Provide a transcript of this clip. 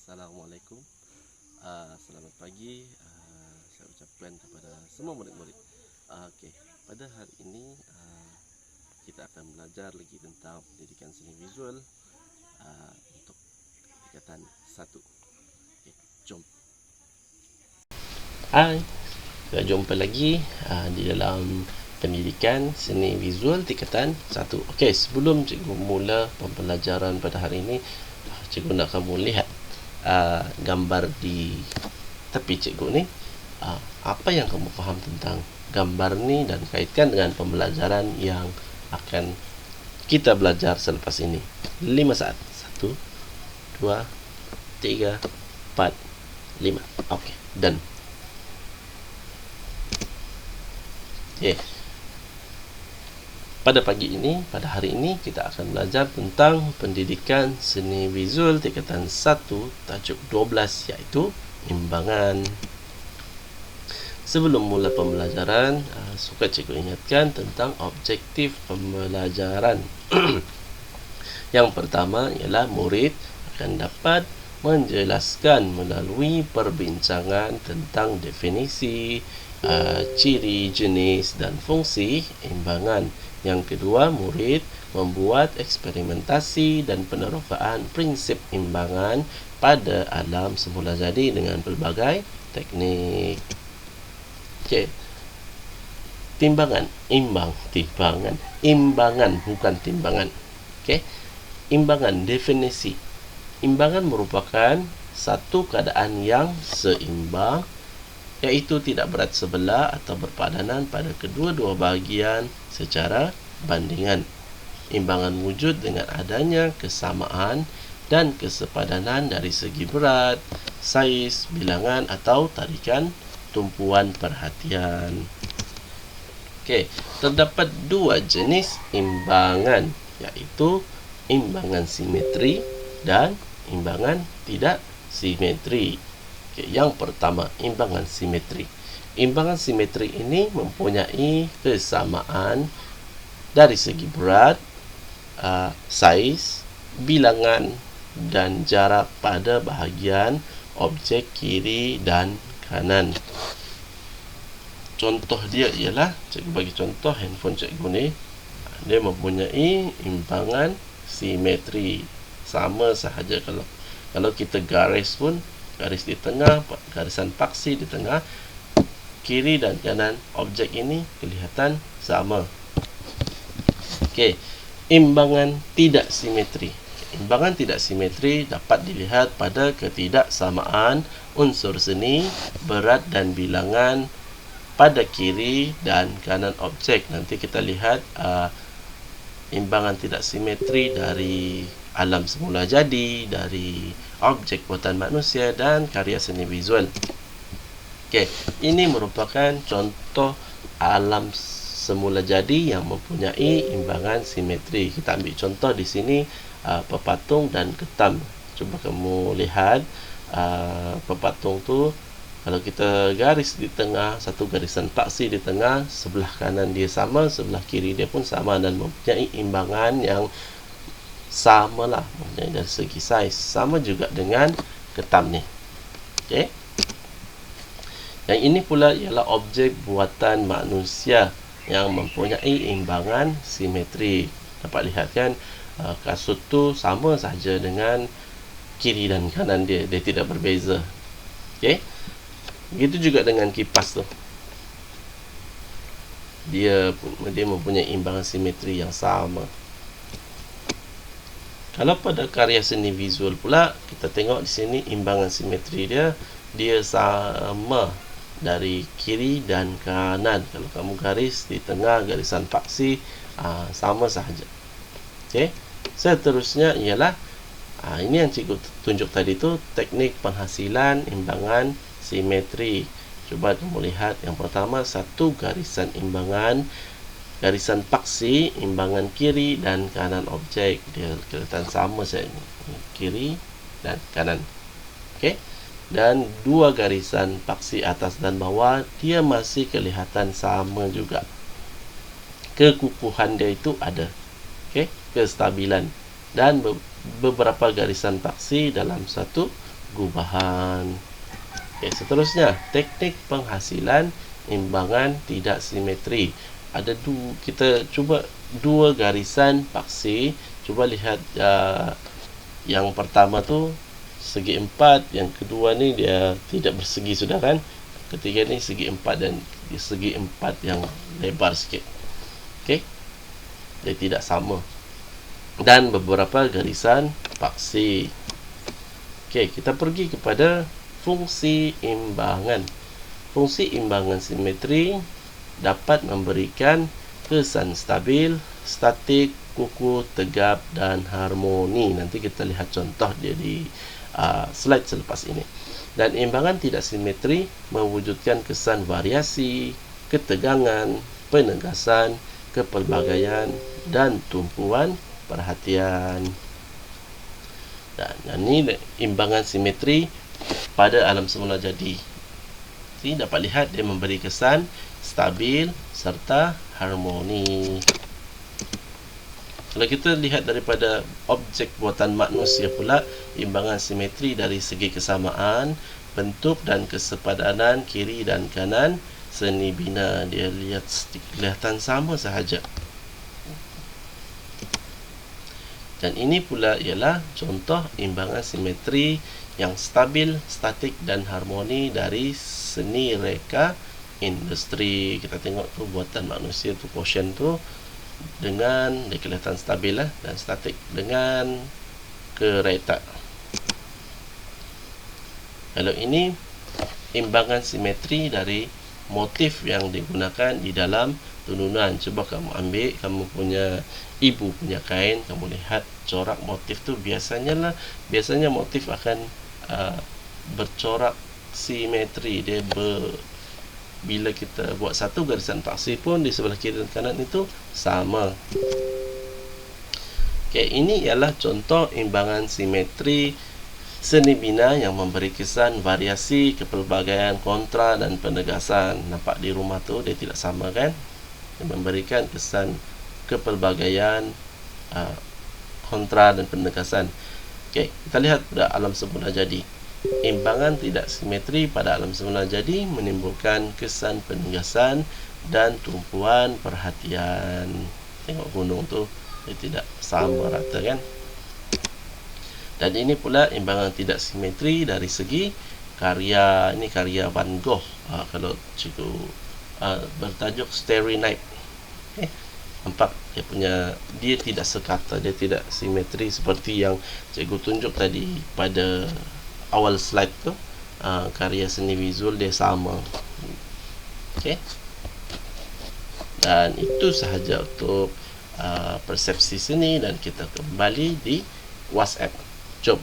Assalamualaikum. Selamat pagi. Saya ucapkan kepada semua murid-murid. Okey, pada hari ini kita akan belajar lagi tentang pendidikan seni visual untuk tingkatan 1. Okey, jom. Hai, kita jumpa lagi di dalam pendidikan seni visual tingkatan 1. Okey, sebelum cikgu mula pembelajaran pada hari ini, cikgu nak kamu lihat gambar di tepi cikgu ni. Apa yang kamu faham tentang gambar ni dan kaitkan dengan pembelajaran yang akan kita belajar selepas ini. 5 saat. 1, 2, 3, 4, 5. Okey, done. Okey. Pada pagi ini, pada hari ini, kita akan belajar tentang pendidikan seni visual tingkatan 1 tajuk 12, iaitu imbangan. Sebelum mula pembelajaran, suka cikgu ingatkan tentang objektif pembelajaran. Yang pertama ialah murid akan dapat menjelaskan melalui perbincangan tentang definisi, ciri, jenis dan fungsi imbangan. Yang kedua, murid membuat eksperimentasi dan penerokaan prinsip imbangan pada alam semula jadi dengan pelbagai teknik. Okey. Timbangan, imbangan bukan timbangan. Okey. Imbangan, definisi. Imbangan merupakan satu keadaan yang seimbang, iaitu tidak berat sebelah atau berpadanan pada kedua-dua bahagian secara bandingan. Imbangan wujud dengan adanya kesamaan dan kesepadanan dari segi berat, saiz, bilangan atau tarikan tumpuan perhatian. Okey, terdapat dua jenis imbangan, iaitu imbangan simetri dan imbangan tidak simetri. Yang pertama, imbangan simetri. Imbangan simetri ini mempunyai kesamaan dari segi berat, saiz, bilangan dan jarak pada bahagian objek kiri dan kanan. Contoh dia ialah, cikgu bagi contoh handphone cikgu ni. Dia mempunyai imbangan simetri. Sama sahaja kalau kita garis pun, garis di tengah, garisan paksi di tengah, kiri dan kanan objek ini kelihatan sama. Okey, imbangan tidak simetri. Imbangan tidak simetri dapat dilihat pada ketidaksamaan unsur seni, berat dan bilangan pada kiri dan kanan objek. Nanti kita lihat imbangan tidak simetri dari alam semula jadi, dari objek buatan manusia dan karya seni visual. Okey, ini merupakan contoh alam semula jadi yang mempunyai imbangan simetri. Kita ambil contoh di sini, pepatung dan ketam. Cuba kamu lihat pepatung tu, kalau kita garis di tengah, satu garisan paksi di tengah, sebelah kanan dia sama, sebelah kiri dia pun sama dan mempunyai imbangan yang sama lah, mempunyai dari segi saiz. Sama juga dengan ketam ni. Okey. Yang ini pula ialah objek buatan manusia yang mempunyai imbangan simetri. Dapat lihat kan, kasut tu sama saja dengan kiri dan kanan dia, dia tidak berbeza. Okey. Begitu juga dengan kipas tu. Dia mempunyai imbangan simetri yang sama. Kalau pada karya seni visual pula, kita tengok di sini imbangan simetri dia sama dari kiri dan kanan. Kalau kamu garis di tengah garisan paksi, sama sahaja. Okey. Seterusnya ialah ini yang cikgu tunjuk tadi tu, teknik penghasilan imbangan simetri. Cuba kamu lihat yang pertama, satu garisan imbangan, garisan paksi, imbangan kiri dan kanan objek. Dia kelihatan sama saja, kiri dan kanan. Okey. Dan dua garisan paksi atas dan bawah, dia masih kelihatan sama juga. Kekukuhan dia itu ada. Okey, kestabilan. Dan beberapa garisan paksi dalam satu gubahan. Okey, seterusnya teknik penghasilan imbangan tidak simetri. Kita cuba dua garisan paksi. Cuba lihat yang pertama tu segi 4, yang kedua ni dia tidak bersegi sudah kan. Ketiga ni segi 4 dan segi 4 yang lebar sikit. Okey. Dia tidak sama. Dan beberapa garisan paksi. Okey, kita pergi kepada fungsi imbangan. Fungsi imbangan simetri dapat memberikan kesan stabil, statik, kukuh, tegap dan harmoni. Nanti kita lihat contoh dia di slide selepas ini. Dan imbangan tidak simetri mewujudkan kesan variasi, ketegangan, penegasan, kepelbagaian dan tumpuan perhatian. Dan ini imbangan simetri pada alam semula jadi. Ini dapat lihat dia memberi kesan stabil serta harmoni. Kalau kita lihat daripada objek buatan manusia pula, imbangan simetri dari segi kesamaan, bentuk dan kesepadanan kiri dan kanan seni bina, dia kelihatan sama sahaja. Dan ini pula ialah contoh imbangan simetri yang stabil, statik dan harmoni dari seni reka industri. Kita tengok tu buatan manusia tu, portion tu dengan dia kelihatan stabil dan statik dengan kereta. Kalau ini imbangan simetri dari motif yang digunakan di dalam tununan. Cuba kamu ambil kamu punya ibu punya kain, kamu lihat corak motif tu biasanya motif akan bercorak simetri. Dia bila kita buat satu garisan paksi pun di sebelah kiri dan kanan itu sama. Okey, ini ialah contoh imbangan simetri seni bina yang memberi kesan variasi, kepelbagaian, kontra dan penegasan. Nampak di rumah tu dia tidak sama kan? Dia memberikan kesan kepelbagaian, kontra dan penegasan. Okey, kita lihat pada alam semula jadi. Imbangan tidak simetri pada alam semula jadi menimbulkan kesan penegasan dan tumpuan perhatian. Tengok gunung tu dia tidak sama rata kan. Dan ini pula imbangan tidak simetri dari segi karya. Ini karya Van Gogh. Kalau cikgu bertajuk Starry Night. Okay. Nampak dia tidak sekata, dia tidak simetri seperti yang cikgu tunjuk tadi pada awal slide tu. Karya seni visual dia sama. Okay. Dan itu sahaja untuk persepsi seni, dan kita kembali di WhatsApp. Jom.